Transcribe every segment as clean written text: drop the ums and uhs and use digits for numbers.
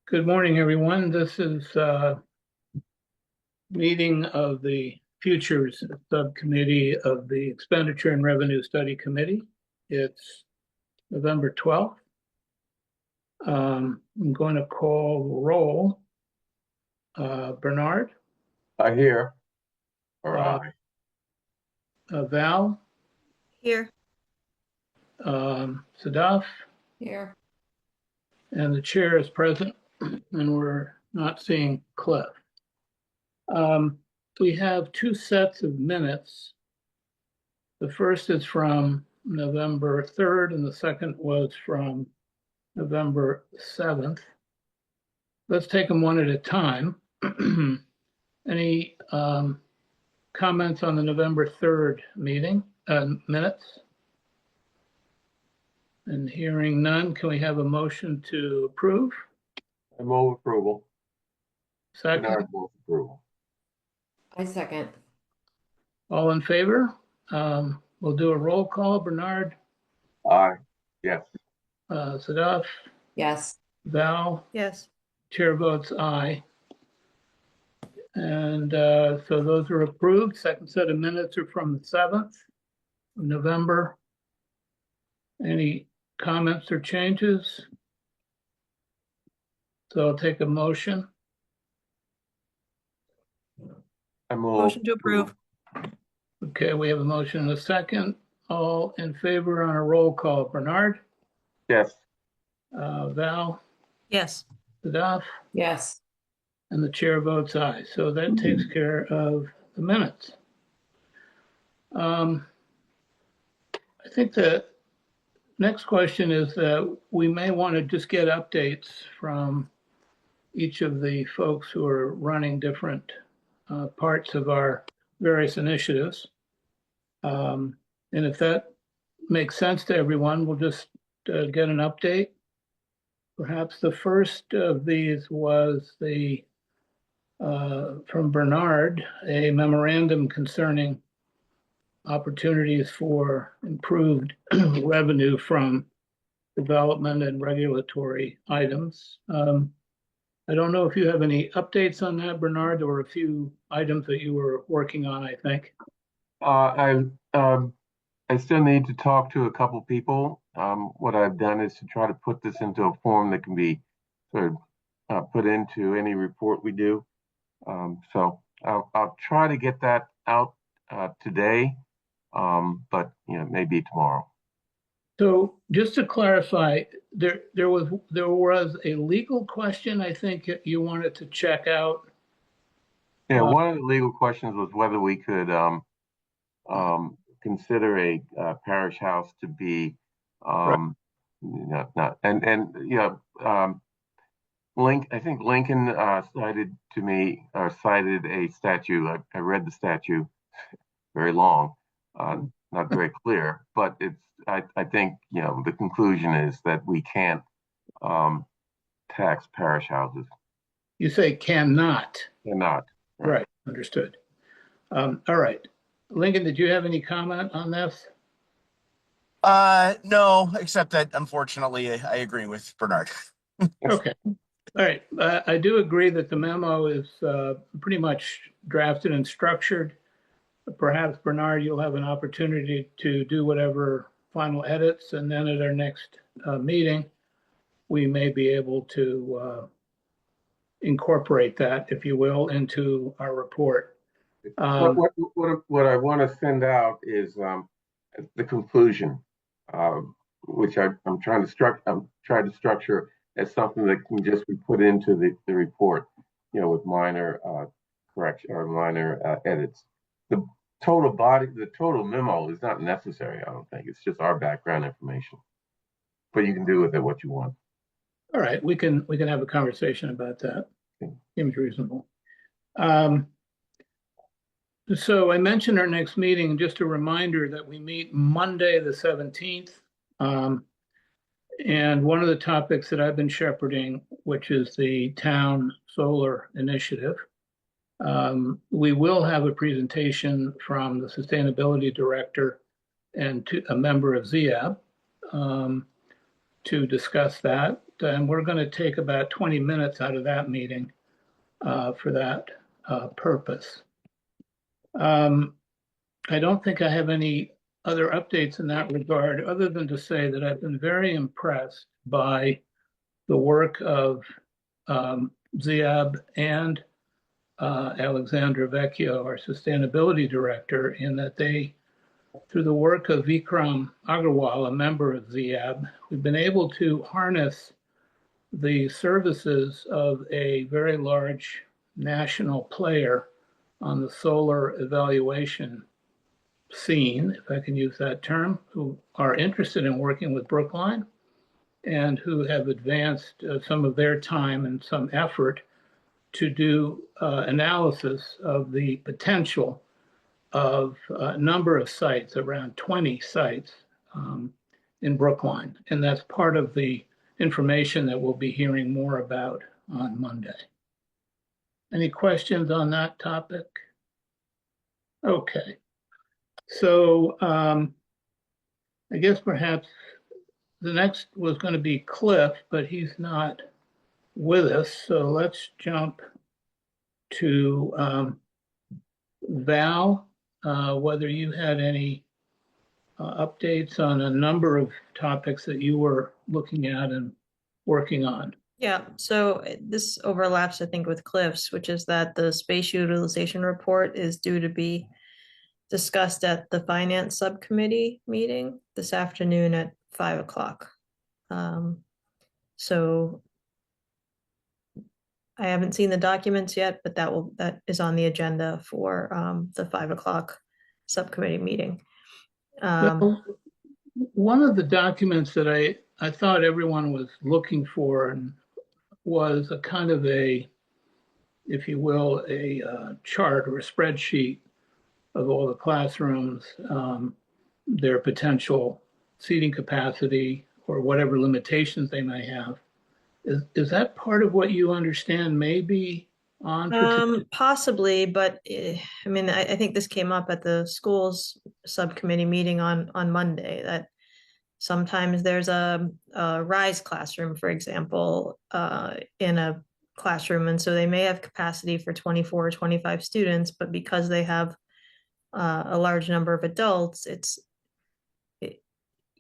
Good morning, everyone. This is a meeting of the Futures Subcommittee of the Expenditure and Revenue Study Committee. It's November 12th. I'm going to call roll. Bernard, I hear. Or Val, Here. Sadaf, Here. and the chair is present, and we're not seeing Cliff. We have two sets of minutes. The first is from November 3rd, and the second was from November 7th. Let's take them one at a time. Any comments on the November 3rd meeting minutes? And hearing none, can we have a motion to approve? I move approval. Second, Bernard moves approval. I second. all in favor? We'll do a roll call. Bernard, Aye. Yes. Sadaf, Yes. Val, Yes. chair votes aye. And so those are approved. Second set of minutes are from the 7th of November. Any comments or changes? So I'll take a motion. I move. Motion to approve. Okay, we have a motion and a second. All in favor on a roll call. Bernard, Yes. Val, Yes. Sadaf, Yes. and the chair votes aye. So that takes care of the minutes. I think the next question is that we may want to just get updates from each of the folks who are running different parts of our various initiatives. And if that makes sense to everyone, we'll just get an update. Perhaps the first of these was the from Bernard, a memorandum concerning opportunities for improved revenue from development and regulatory items. I don't know if you have any updates on that, Bernard. There were a few items that you were working on, I think. I still need to talk to a couple people. What I've done is to try to put this into a form that can be sort of put into any report we do. So I'll try to get that out today, but maybe tomorrow. So just to clarify, there was a legal question I think you wanted to check out. Yeah, one of the legal questions was whether we could consider a parish house to be Right. I think Lincoln cited to me or cited a statute. I read the statute, very long, not very clear, but I think the conclusion is that we can't tax parish houses. You say cannot. Cannot. Right, understood. All right. Lincoln, did you have any comment on this? No, except that unfortunately I agree with Bernard. Okay. All right. I do agree that the memo is pretty much drafted and structured. Perhaps, Bernard, you'll have an opportunity to do whatever final edits, and then at our next meeting, we may be able to incorporate that, if you will, into our report. What I want to send out is the conclusion, which I'm trying to structure as something that can just be put into the report, with minor correction or minor edits. The total memo is not necessary. I don't think it's just our background information, but you can do with it what you want. All right, we can have a conversation about that. Okay. Seems reasonable. So I mentioned our next meeting, just a reminder that we meet Monday, the 17th. And one of the topics that I've been shepherding, which is the town solar initiative. We will have a presentation from the sustainability director and a member of ZIAB to discuss that. and we're going to take about 20 minutes out of that meeting for that purpose. I don't think I have any other updates in that regard, other than to say that I've been very impressed by the work of Ziab and Alexandra Vecchio, our sustainability director, in that they, through the work of Vikram Agarwal, a member of Ziab, we've been able to harness the services of a very large national player on the solar evaluation scene, if I can use that term, who are interested in working with Brookline and who have advanced some of their time and some effort to do analysis of the potential of a number of sites, around 20 sites in Brookline. And that's part of the information that we'll be hearing more about on Monday. Any questions on that topic? Okay. So I guess perhaps the next was going to be Cliff, but he's not with us. So let's jump to Val, whether you had any updates on a number of topics that you were looking at and working on. Yeah, so this overlaps, I think, with Cliff's, which is that the space utilization report is due to be discussed at the finance subcommittee meeting this afternoon at 5 o'clock. So I haven't seen the documents yet, but that is on the agenda for the 5 o'clock subcommittee meeting. Now, one of the documents that I thought everyone was looking for and was a kind of a, if you will, a chart or a spreadsheet of all the classrooms, their potential seating capacity or whatever limitations they may have. Is that part of what you understand may be on for today? Possibly, but I mean, I think this came up at the schools subcommittee meeting on Monday, that sometimes there's a RISE classroom, for example, in a classroom, and so they may have capacity for 24 or 25 students, but because they have a large number of adults,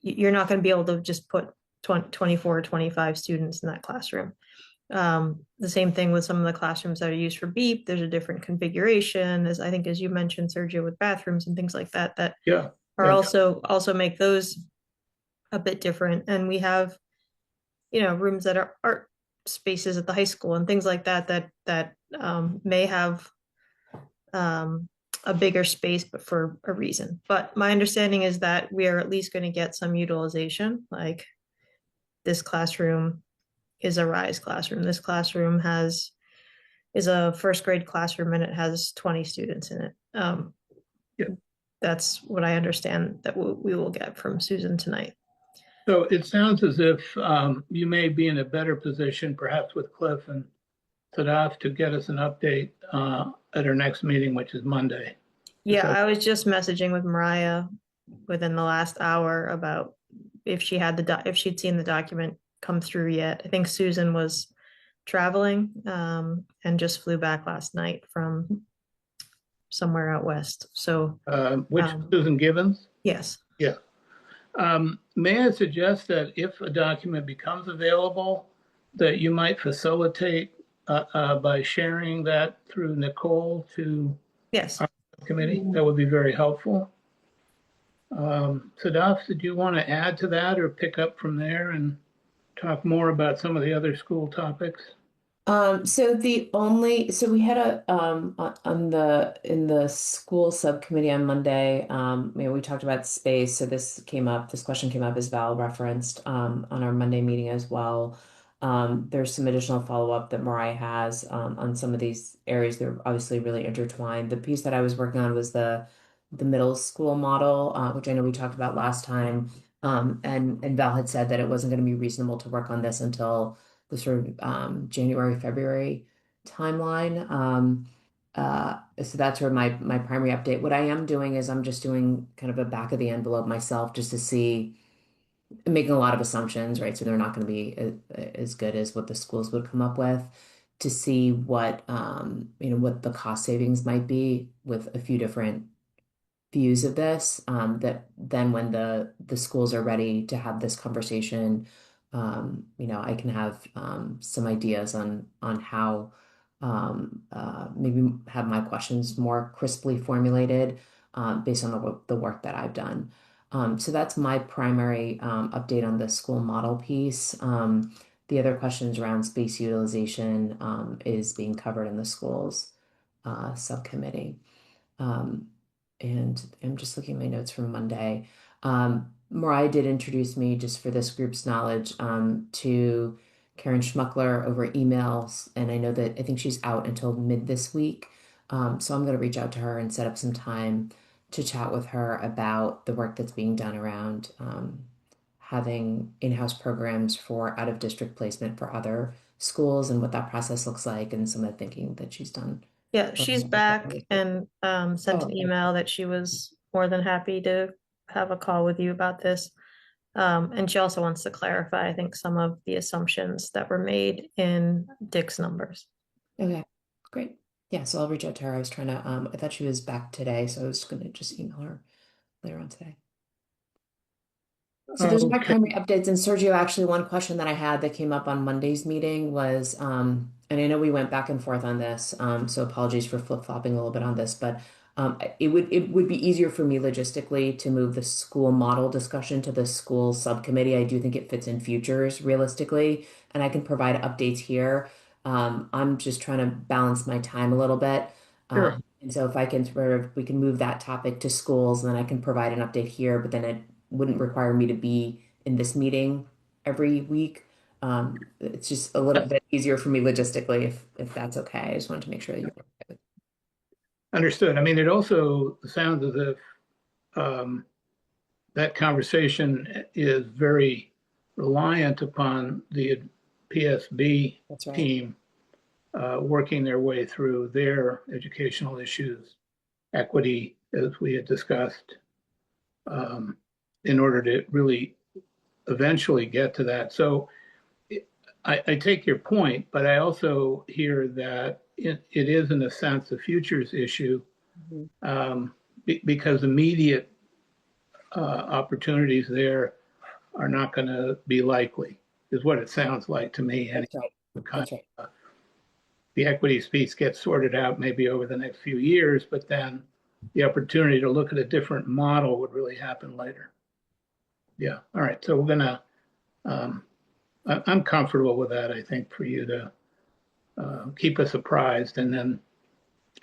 you're not going to be able to just put 24 or 25 students in that classroom. The same thing with some of the classrooms that are used for BEEP. There's a different configuration, as I think, as you mentioned, Sergio, with bathrooms and things like that, that Yeah. are also make those a bit different. And we have, rooms that are art spaces at the high school and things like that may have a bigger space, but for a reason. But my understanding is that we are at least going to get some utilization. Like, this classroom is a RISE classroom. This classroom is a first grade classroom, and it has 20 students in it. Yeah. That's what I understand that we will get from Susan tonight. So it sounds as if you may be in a better position, perhaps with Cliff and Sadaf, to get us an update at our next meeting, which is Monday. Yeah, I was just messaging with Mariah within the last hour about if she had if she'd seen the document come through yet. I think Susan was traveling and just flew back last night from somewhere out west. So which Susan Gibbons? yes. Yeah. May I suggest that if a document becomes available, that you might facilitate by sharing that through Nicole to Yes. our committee? That would be very helpful. Sadaf, did you want to add to that or pick up from there and talk more about some of the other school topics? So we had in the school subcommittee on Monday, we talked about space. So this question came up, as Val referenced, on our Monday meeting as well. There's some additional follow-up that Mariah has on some of these areas. They're obviously really intertwined. The piece that I was working on was the middle school model, which I know we talked about last time. And Val had said that it wasn't going to be reasonable to work on this until the sort of January, February timeline. So that's sort of my primary update. What I am doing is I'm just doing kind of a back of the envelope myself, just to see making a lot of assumptions, right? So they're not going to be as good as what the schools would come up with, to see what what the cost savings might be with a few different views of this, that then when the schools are ready to have this conversation, I can have some ideas on how maybe have my questions more crisply formulated, based on the work that I've done. So that's my primary update on the school model piece. The other questions around space utilization is being covered in the schools subcommittee. Um, and I'm just looking at my notes from Monday. Mariah did introduce me, just for this group's knowledge, to Karen Schmuckler over emails, and I think she's out until mid this week. So I'm going to reach out to her and set up some time to chat with her about the work that's being done around having in-house programs for out-of-district placement for other schools, and what that process looks like, and some of the thinking that she's done. Yeah, she's back and sent Oh, an email that she was more than happy to have a call with you about this. And she also wants to clarify, I think, some of the assumptions that were made in Dick's numbers. okay, great. Yeah, so I'll reach out to her. I was trying to, I thought she was back today, so I was gonna just email her later on today. So those are my Okay, primary updates. And Sergio, actually, one question that I had that came up on Monday's meeting was, and I know we went back and forth on this, so apologies for flip-flopping a little bit on this, but it would be easier for me logistically to move the school model discussion to the school subcommittee. I do think it fits in futures realistically, and I can provide updates here. I'm just trying to balance my time a little bit. sure. And so if I can we can move that topic to schools, and then I can provide an update here, but then it wouldn't require me to be in this meeting every week. It's just a little bit easier for me logistically, if that's okay. I just wanted to make sure that you're okay with. Understood. I mean, it also sounds as if um, that conversation is very reliant upon the PSB That's right. team working their way through their educational issues, equity, as we had discussed, um, in order to really eventually get to that. So I take your point, but I also hear that it is, in a sense, a futures issue, Mhm. because immediate opportunities there are not going to be likely, is what it sounds like to me. And That's right. That's right. the equities piece gets sorted out maybe over the next few years, but then the opportunity to look at a different model would really happen later. Yeah. All right. So we're going to, um, I'm comfortable with that, I think, for you to keep us apprised. And then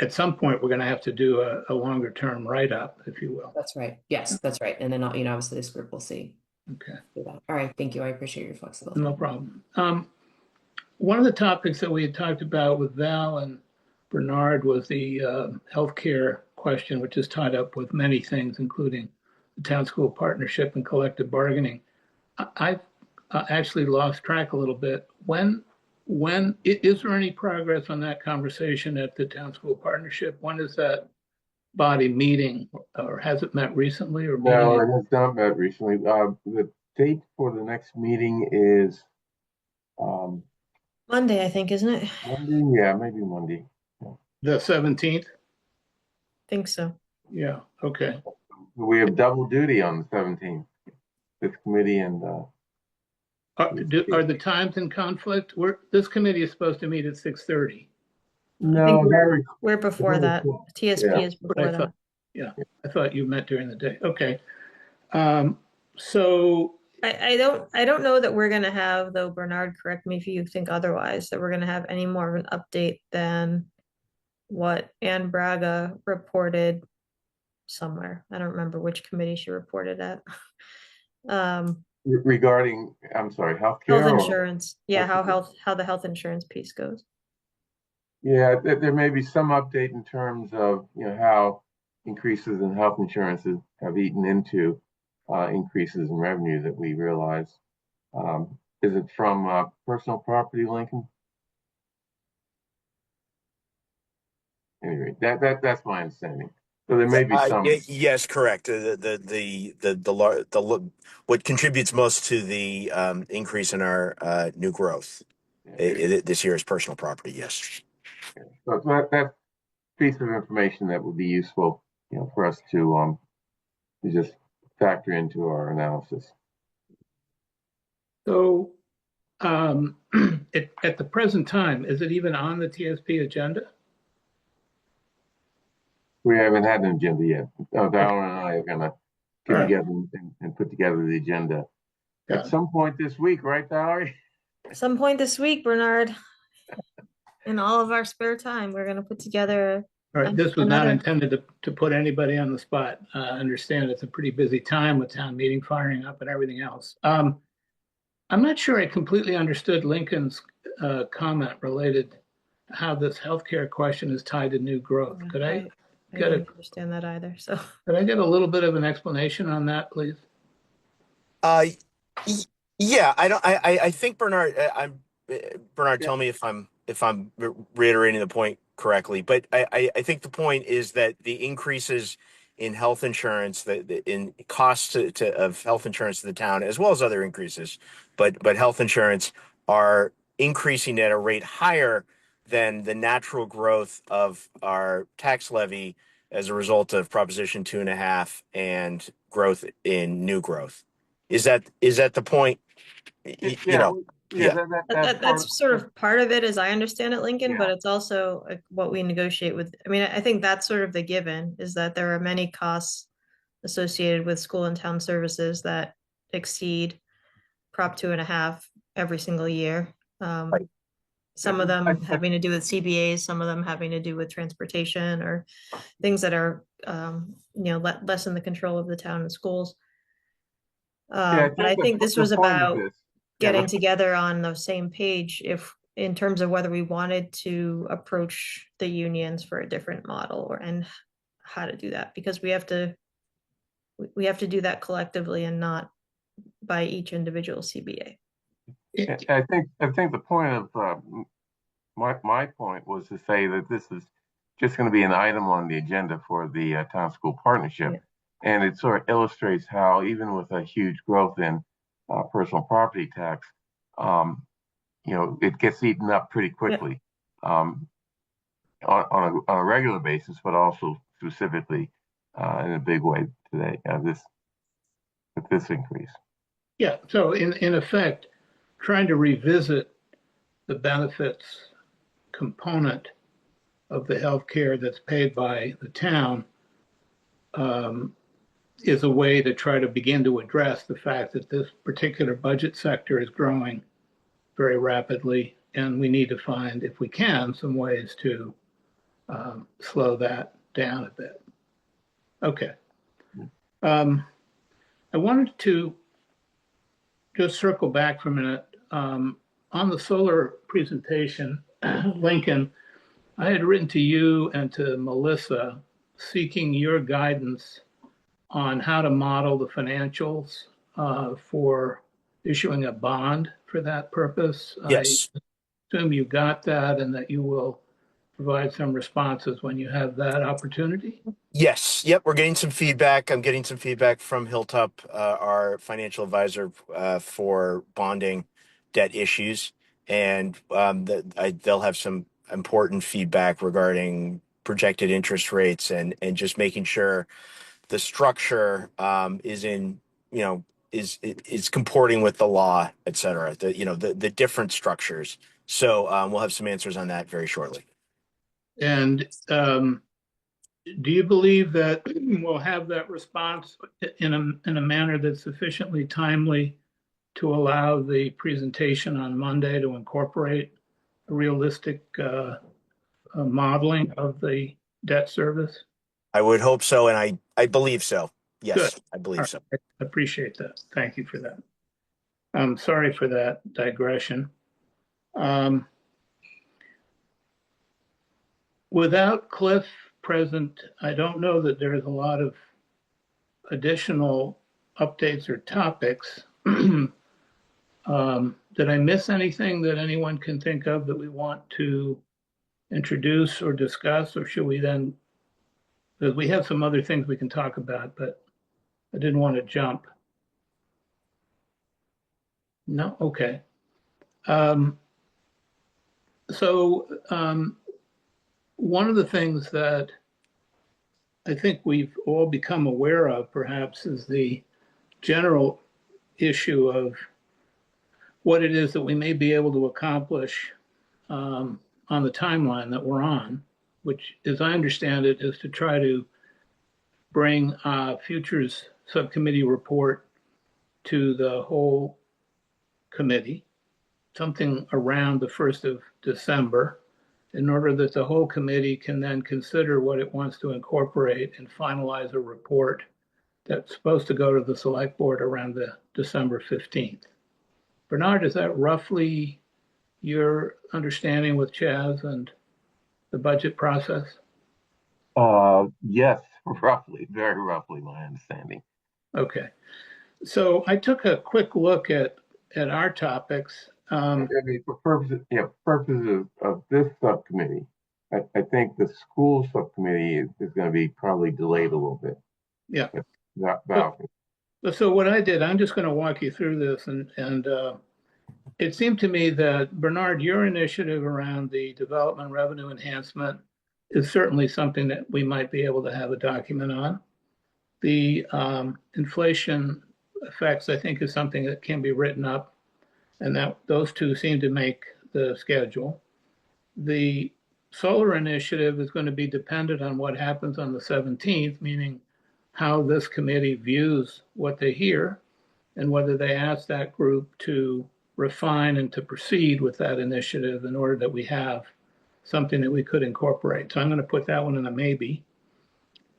at some point, we're going to have to do a longer term write up, if you will. That's right. Yes, that's right. And then, obviously this group will see. Okay. Do that. All right. Thank you. I appreciate your flexibility. No problem. One of the topics that we had talked about with Val and Bernard was the healthcare question, which is tied up with many things, including the town school partnership and collective bargaining. I've actually lost track a little bit. When is there any progress on that conversation at the town school partnership? When is that body meeting, or has it met recently, or No, meeting? it has not met recently. The date for the next meeting is um, Monday, I think, isn't it? Monday. Yeah, maybe Monday. Yeah. The 17th? Think so. Yeah. Okay. We have double duty on the 17th. This committee and Are the times in conflict? This committee is supposed to meet at 6:30. I think no, very, we're before very that. cool. TSP Yeah. is But I before thought, that. yeah, I thought you met during the day. Okay. Um, so, I don't know that we're gonna have, though, Bernard, correct me if you think otherwise, that we're gonna have any more of an update than what Ann Braga reported somewhere. I don't remember which committee she reported at. Regarding, I'm sorry, Health healthcare or insurance. Yeah, how the health insurance piece goes. yeah, there may be some update in terms of how increases in health insurances have eaten into increases in revenue that we realize. Is it from personal property, Lincoln? Anyway, that's my understanding. So there may be some. Yes, correct. What contributes most to the increase in our new growth this year is personal property. Yes. So that piece of information that would be useful, for us to just factor into our analysis. So, at the present time, is it even on the TSP agenda? We haven't had an agenda yet. Darren and I are gonna get All right. together and put together the agenda Yeah. at some point this week, right, Valerie? Some point this week, Bernard, in all of our spare time, we're gonna put together All right, this was not another. intended to put anybody on the spot. I understand it's a pretty busy time with town meeting firing up and everything else. I'm not sure I completely understood Lincoln's comment related to how this healthcare question is tied to new growth. Could I get didn't understand that either, so. could I get a little bit of an explanation on that, please? Uh, yeah, I think Bernard. Bernard. Yeah. Tell me if I'm reiterating the point correctly, but I think the point is that the increases in health insurance, in costs of health insurance to the town, as well as other increases, but health insurance are increasing at a rate higher than the natural growth of our tax levy as a result of Proposition 2.5 and growth in new growth. Is that the point? You know, yeah. That's sort of part of it, as I understand it, Lincoln, Yeah. but it's also what we negotiate with. I mean, I think that's sort of the given, is that there are many costs associated with school and town services that exceed Prop 2.5 every single year. Right. Some of them having to do with CBAs, some of them having to do with transportation or things that are, less in the control of the town and schools. But I think this was about getting together on the same page in terms of whether we wanted to approach the unions for a different model and how to do that, because we have to do that collectively and not by each individual CBA. I think the point of my point was to say that this is just going to be an item on the agenda for the town school partnership. Yeah. And it sort of illustrates how even with a huge growth in personal property tax, it gets eaten up pretty quickly on a regular basis, but also specifically in a big way today. With this increase. Yeah. So in effect, trying to revisit the benefits component of the health care that's paid by the town is a way to try to begin to address the fact that this particular budget sector is growing very rapidly, and we need to find, if we can, some ways to slow that down a bit. Okay. I wanted to just circle back for a minute. On the solar presentation, Lincoln, I had written to you and to Melissa seeking your guidance on how to model the financials for issuing a bond for that purpose. Yes. I assume you got that and that you will provide some responses when you have that opportunity. Yes. Yep. We're getting some feedback. I'm getting some feedback from Hilltop, our financial advisor for bonding debt issues, and they'll have some important feedback regarding projected interest rates and just making sure the structure is in is comporting with the law, et cetera. The different structures. So we'll have some answers on that very shortly. And do you believe that we'll have that response in a manner that's sufficiently timely to allow the presentation on Monday to incorporate a realistic modeling of the debt service? I would hope so, and I believe so. Yes, Good. I believe so. I appreciate that. Thank you for that. I'm sorry for that digression. Without Cliff present, I don't know that there's a lot of additional updates or topics. Did I miss anything that anyone can think of that we want to introduce or discuss, or should we then Because we have some other things we can talk about, but I didn't want to jump. No, okay. Um, so one of the things that I think we've all become aware of, perhaps, is the general issue of what it is that we may be able to accomplish on the timeline that we're on, which, as I understand it, is to try to bring futures subcommittee report to the whole committee, something around the 1st of December, in order that the whole committee can then consider what it wants to incorporate and finalize a report that's supposed to go to the select board around the December 15th. Bernard, is that roughly your understanding with Chaz and the budget process? Yes, roughly, very roughly, my understanding. Okay. So I took a quick look at our topics. I mean, for purposes of this subcommittee, I think the school subcommittee is going to be probably delayed a little bit. Yeah. Val. So what I did, I'm just going to walk you through this, and it seemed to me that Bernard, your initiative around the development revenue enhancement is certainly something that we might be able to have a document on. The inflation effects, I think, is something that can be written up, and that those two seem to make the schedule. The solar initiative is going to be dependent on what happens on the 17th, meaning how this committee views what they hear and whether they ask that group to refine and to proceed with that initiative in order that we have something that we could incorporate. So I'm going to put that one in a maybe.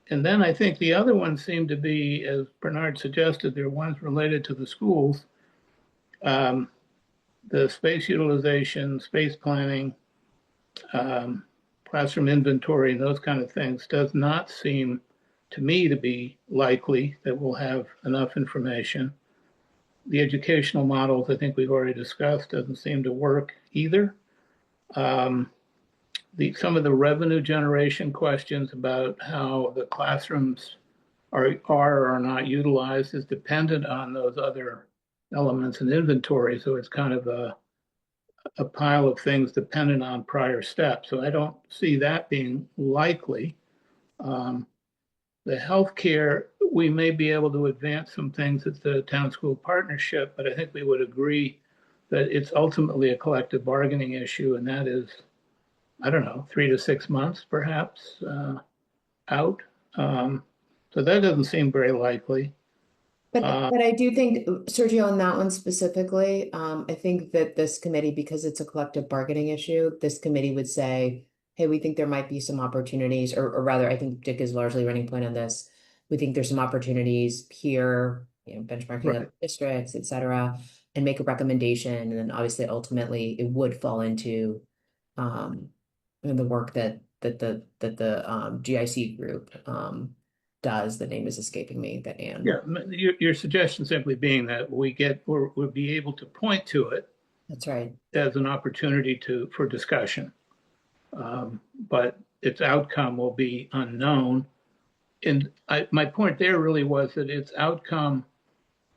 And then I think the other ones seem to be, as Bernard suggested, they're ones related to the schools. The space utilization, space planning, classroom inventory, and those kind of things does not seem to me to be likely that we'll have enough information. The educational models, I think we've already discussed, doesn't seem to work either. Some of the revenue generation questions about how the classrooms are or are not utilized is dependent on those other elements in inventory. So it's kind of a pile of things dependent on prior steps. So I don't see that being likely. The healthcare, we may be able to advance some things at the town school partnership, but I think we would agree that it's ultimately a collective bargaining issue, and that is, I don't know, 3 to 6 months perhaps out. So that doesn't seem very likely. But I do think, Sergio, on that one specifically, I think that this committee, because it's a collective bargaining issue, this committee would say, hey, we think there might be some opportunities, or rather, I think Dick is largely running point on this. We think there's some opportunities here, benchmarking Right. other districts, et cetera, and make a recommendation. And then obviously, ultimately, it would fall into the work that the GIC group does. The name is escaping me, that Anne. Yeah, your suggestion simply being that we'll be able to point to it. That's right. As an opportunity for discussion. But its outcome will be unknown. And my point there really was that its outcome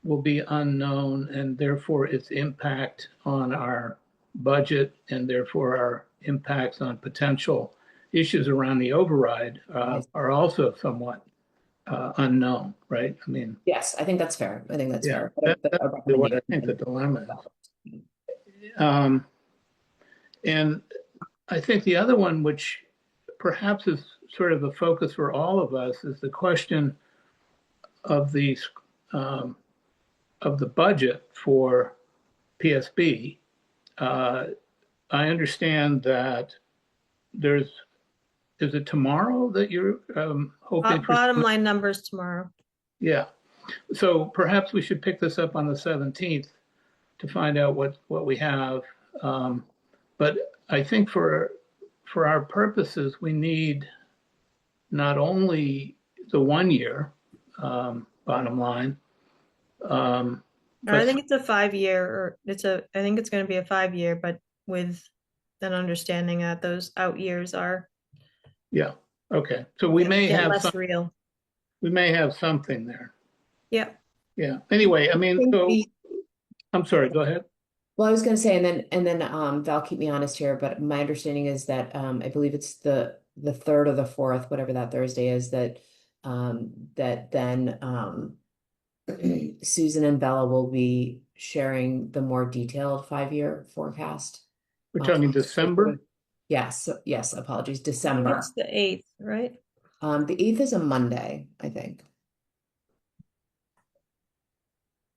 will be unknown, and therefore its impact on our budget and therefore our impacts on potential issues around the override are also somewhat unknown, right? I mean, yes, I think that's fair. I think that's fair. That's what I think the dilemma is. And I think the other one, which perhaps is sort of a focus for all of us, is the question of the budget for PSB. I understand that is it tomorrow that you're hoping for? Bottom line numbers tomorrow. Yeah. So perhaps we should pick this up on the 17th to find out what we have. But I think for our purposes, we need not only the 1 year bottom line. I think it's a 5 year, or I think it's going to be a 5 year, but with an understanding that those out years are. Yeah. Okay, so we may Get have less some, real. we may have something there. Yeah. Yeah, anyway, I mean, think so, the- I'm sorry, go ahead. Well, I was going to say, and then Val, keep me honest here, but my understanding is that I believe it's the third or the fourth, whatever that Thursday is, that then Susan and Bella will be sharing the more detailed 5-year forecast. We're talking December? Yes, yes, apologies, I think December. it's the 8th, right? The 8th is a Monday, I think.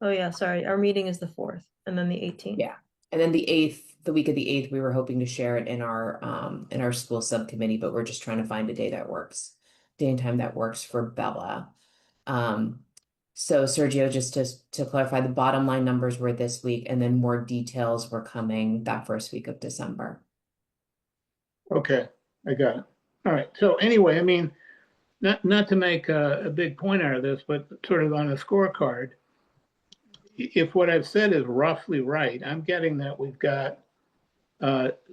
Oh yeah, sorry. Our meeting is the 4th and then the 18th. Yeah. And then the 8th, the week of the 8th, we were hoping to share it in our school subcommittee, but we're just trying to find a day that works, day and time that works for Bella. Um, so Sergio, just to clarify, the bottom line numbers were this week, and then more details were coming that first week of December. Okay, I got it. All right, so anyway, I mean, not to make a big point out of this, but sort of on a scorecard, if what I've said is roughly right, I'm getting that we've got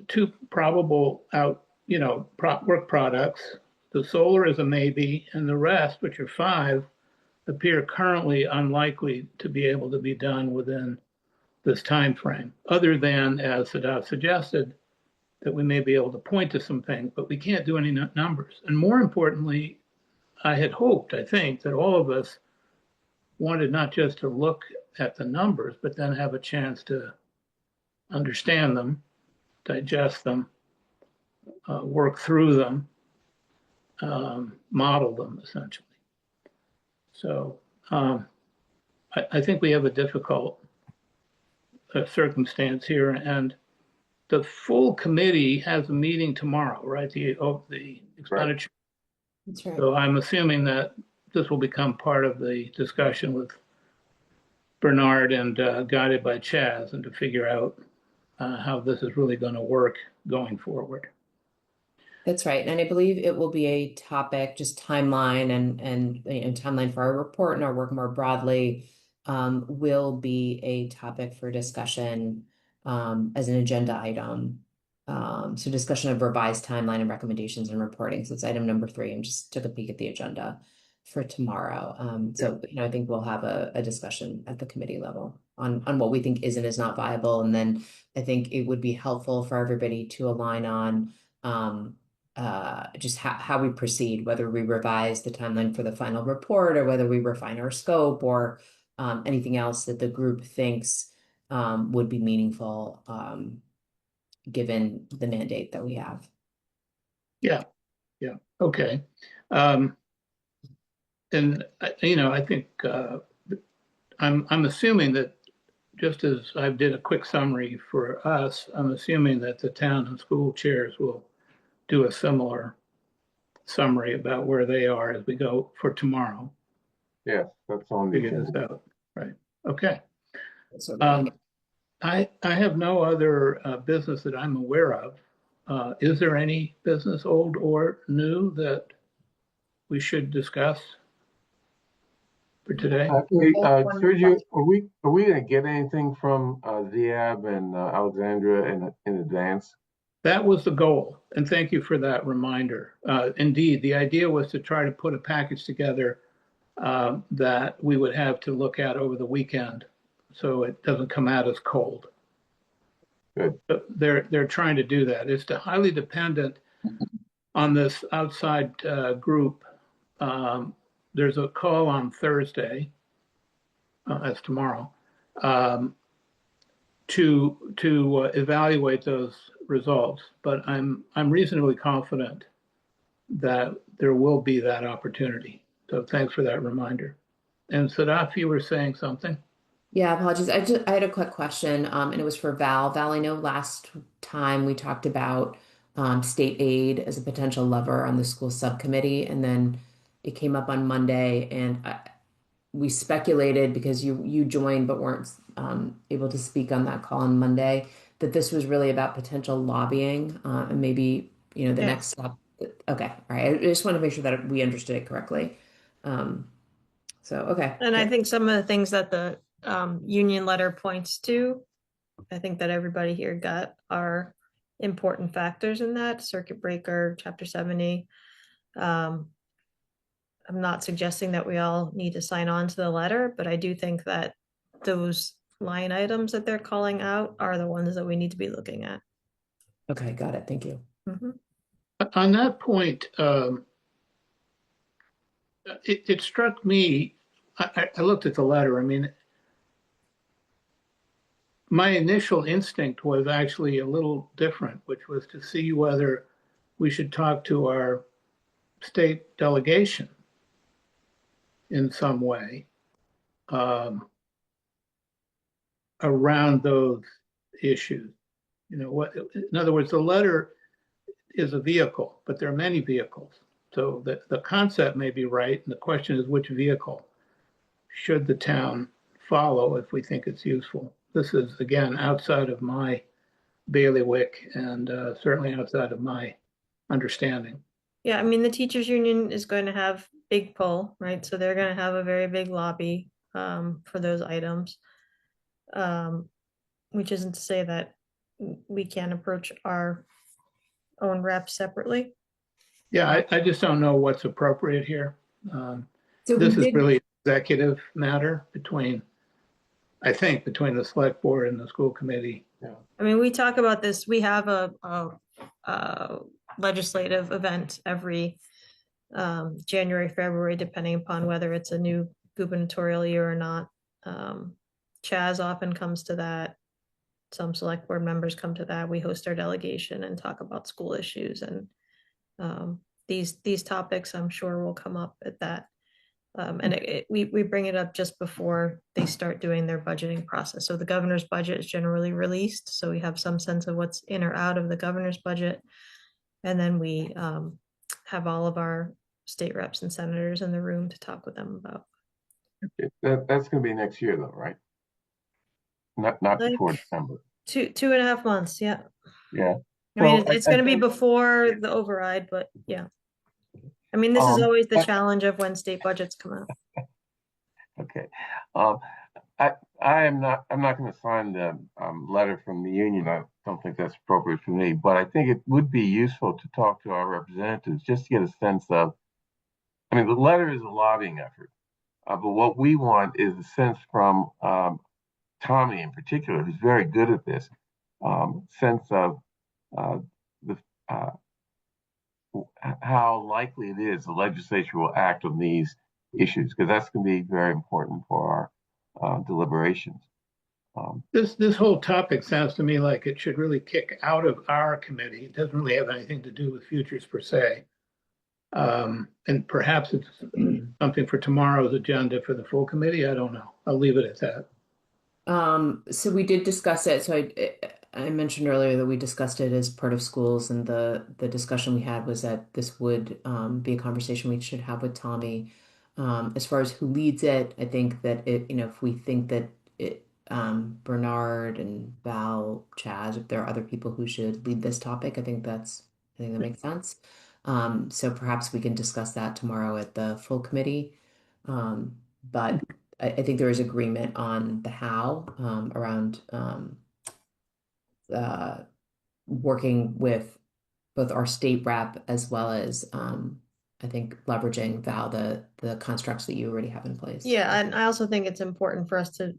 two probable work products. The solar is a maybe, and the rest, which are 5, appear currently unlikely to be able to be done within this time frame, other than, as Sadat suggested, that we may be able to point to some things, but we can't do any numbers. And more importantly, I had hoped, I think, that all of us wanted not just to look at the numbers, but then have a chance to understand them, digest them, work through them, model them essentially. So I think we have a difficult circumstance here, and the full committee has a meeting tomorrow, right? The expenditure. That's right. So I'm assuming that this will become part of the discussion with Bernard and guided by Chaz, and to figure out how this is really going to work going forward. That's right. And I believe it will be a topic, just timeline and timeline for our report and our work more broadly, will be a topic for discussion as an agenda item. So discussion of revised timeline and recommendations and reporting. So it's item number 3, and just took a peek at the agenda for tomorrow. So I think we'll have a discussion at the committee level on what we think is and is not viable. And then I think it would be helpful for everybody to align on just how we proceed, whether we revise the timeline for the final report or whether we refine our scope or anything else that the group thinks would be meaningful given the mandate that we have. Yeah, okay. And I think I'm assuming that, just as I did a quick summary for us, I'm assuming that the town and school chairs will do a similar summary about where they are as we go for tomorrow. Yes, that's on the Figure this agenda. out, right? Okay. So I have no other business that I'm aware of. Is there any business, old or new, that we should discuss for today? Hey, Sergio, are we gonna get anything from Ziab and Alexandra in advance? That was the goal, and thank you for that reminder. Indeed, the idea was to try to put a package together that we would have to look at over the weekend, so it doesn't come out as cold. Good. But they're trying to do that. It's highly dependent on this outside group. There's a call on Thursday, that's tomorrow, to evaluate those results. But I'm reasonably confident that there will be that opportunity. So thanks for that reminder. And Sadaf, you were saying something? Yeah, apologies. I had a quick question, and it was for Val. Val, I know last time we talked about state aid as a potential lever on the school subcommittee, and then it came up on Monday, and we speculated because you joined but weren't able to speak on that call on Monday, that this was really about potential lobbying, and maybe the Yeah. next step. Okay, all right. I just want to make sure that we understood it correctly. Okay. And I think some of the things that the union letter points to, I think that everybody here got are important factors in that: circuit breaker, Chapter 70, I'm not suggesting that we all need to sign on to the letter, but I do think that those line items that they're calling out are the ones that we need to be looking at. Okay, got it. Thank you. Mhm. On that point, it struck me, I looked at the letter, I mean, my initial instinct was actually a little different, which was to see whether we should talk to our state delegation in some way around those issues. You know, what, in other words, the letter is a vehicle, but there are many vehicles. So the concept may be right, and the question is which vehicle should the town follow if we think it's useful. This is, again, outside of my bailiwick and certainly outside of my understanding. Yeah, I mean, the teachers union is going to have big pull, right? So they're going to have a very big lobby for those items. Which isn't to say that we can't approach our own reps separately. Yeah, I just don't know what's appropriate here. So we This is did, really an executive matter between, I think, between the select board and the school committee. I mean, we talk about this, we have a legislative event every January, February, depending upon whether it's a new gubernatorial year or not. Chaz often comes to that. Some select board members come to that. We host our delegation and talk about school issues, and these topics I'm sure will come up at that. And we bring it up just before they start doing their budgeting process. So the governor's budget is generally released, so we have some sense of what's in or out of the governor's budget. And then we have all of our state reps and senators in the room to talk with them about. That's going to be next year, though, right? Not Like before December. 2.5 months, yeah. Yeah. I mean, Well, it's going to be before the override, but yeah. I mean, this is always the challenge of when state budgets come out. Okay. I'm not going to sign the letter from the union. I don't think that's appropriate for me, but I think it would be useful to talk to our representatives just to get a sense of, I mean, the letter is a lobbying effort, but what we want is a sense from Tommy in particular, who's very good at this, sense of the how likely it is the legislature will act on these issues, because that's going to be very important for our deliberations. This whole topic sounds to me like it should really kick out of our committee. It doesn't really have anything to do with futures per se. And perhaps it's something for tomorrow's agenda for the full committee. I don't know. I'll leave it at that. so we did discuss it. So I mentioned earlier that we discussed it as part of schools, and the discussion we had was that this would be a conversation we should have with Tommy. As far as who leads it, I think that if we think that Bernard and Val, Chaz, if there are other people who should lead this topic, I think that makes sense. So perhaps we can discuss that tomorrow at the full committee. But I think there is agreement on the how around working with both our state rep as well as I think leveraging, Val, the constructs that you already have in place. Yeah, and I also think it's important for us to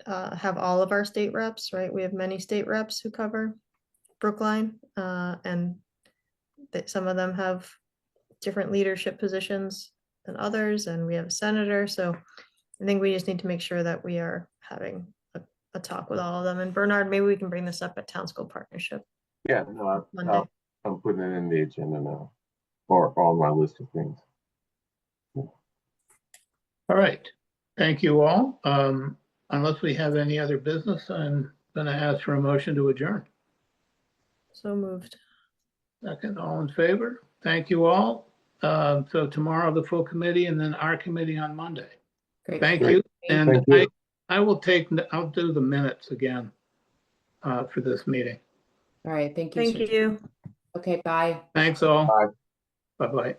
have all of our state reps, right? We have many state reps who cover Brookline, and that some of them have different leadership positions than others, and we have a senator. So I think we just need to make sure that we are having a talk with all of them. And Bernard, maybe we can bring this up at Town School Partnership. Yeah, no, Monday. I'm putting it in the agenda now, or on my list of things. All right. Thank you all. Unless we have any other business, I'm going to ask for a motion to adjourn. So moved. Second, all in favor? Thank you all. So tomorrow the full committee and then our committee on Monday. Great. Thank Great. you. And Thank you. I'll do the minutes again for this meeting. All right. Thank you. Thank you. Okay. Bye. Thanks all. Bye. Bye-bye.